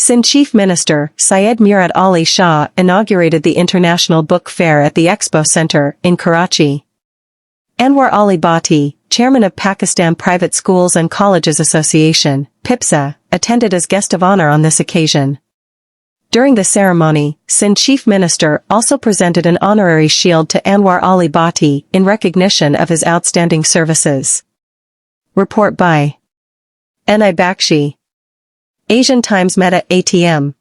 Sindh Chief Minister, Syed Murad Ali Shah inaugurated the International Book Fair at the Expo Center in Karachi. Anwar MrAli Bhatti, chairman of Pakistan Private Schools and Colleges Association, Pipsa, attended as guest of honor on this occasion. During the ceremony, Sindh Chief Minister also presented an honorary shield to Anwar MrAli Bhatti in recognition of his outstanding services. Report by N.I. Bakshi. Asian Times Meta ATM.